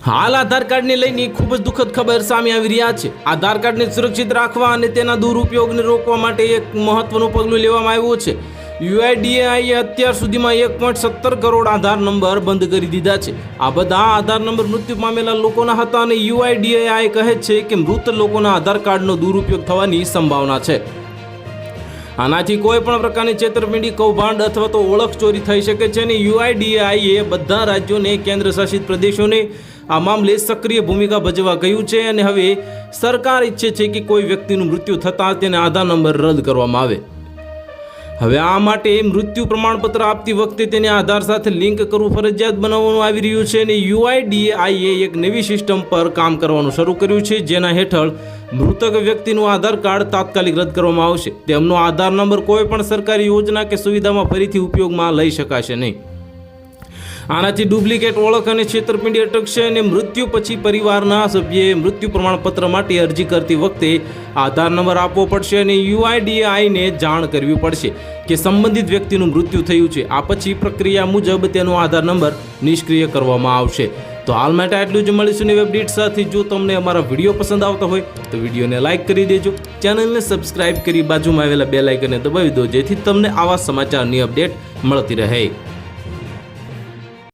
હાલ આધાર કાર્ડને લઈને ખૂબ જ દુઃખદ ખબર સામે આવી રહ્યા છે। આધાર કાર્ડને સુરક્ષિત રાખવા અને તેના દુરુપયોગને રોકવા માટે એક મહત્વનું પગલું લેવામાં આવ્યું છે। યુઆઈડીએઆઈએ અત્યાર સુધીમાં 1.17 કરોડ આધાર નંબર બંધ કરી દીધા છે। આ બધા આધાર નંબર મૃત્યુ પામેલા લોકોના હતા અને યુઆઈડીએઆઈ કહે છે કે મૃત લોકોના આધાર કાર્ડનો દુરુપયોગ થવાની સંભાવના છે। આનાથી કોઈ પણ પ્રકારની છેતરપિંડી, કૌભાંડ અથવા તો ઓળખ ચોરી થઈ શકે છે અને યુઆઈડીએઆઈએ બધા રાજ્યોને, કેન્દ્ર શાસિત પ્રદેશોને આ મામલે સક્રિય ભૂમિકા ભજવવા કહ્યું છે અને હવે સરકાર ઈચ્છે છે કે કોઈ વ્યક્તિનું મૃત્યુ થતાં તેને આધાર નંબર રદ કરવામાં આવે। હવે આ માટે મૃત્યુ પ્રમાણપત્ર આપતી વખતે તેને આધાર સાથે લિંક કરવું ફરજિયાત બનાવવામાં આવી રહ્યું છે અને યુઆઈડીએઆઈએ એક નવી સિસ્ટમ પર કામ કરવાનું શરૂ કર્યું છે, જેના હેઠળ મૃતક વ્યક્તિનું આધાર કાર્ડ તાત્કાલિક રદ કરવામાં આવશે। તેમનો આધાર નંબર કોઈ પણ સરકારી યોજના કે સુવિધામાં ફરીથી ઉપયોગમાં લઈ શકાશે નહીં। આનાથી ડુપ્લિકેટ ઓળખ અને છેતરપિંડી અટકશે અને મૃત્યુ પછી પરિવારના સભ્યએ મૃત્યુ પ્રમાણપત્ર માટે અરજી કરતી વખતે આધાર નંબર આપવો પડશે અને યુઆઈડીએઆઈને જાણ કરવી પડશે કે સંબંધિત વ્યક્તિનું મૃત્યુ થયું છે। આ પછી પ્રક્રિયા મુજબ તેનો આધાર નંબર નિષ્ક્રિય કરવામાં આવશે। તો હાલ માટે આટલું જ। મળીશું નવી અપડેટ સાથે। જો તમને અમારા વિડીયો પસંદ આવતા હોય તો વિડીયોને લાઇક કરી દેજો, ચેનલને સબસ્ક્રાઇબ કરી બાજુમાં આવેલા બેલ આઇકનને દબાવી દો, જેથી તમને આવા સમાચારની અપડેટ મળતી રહે।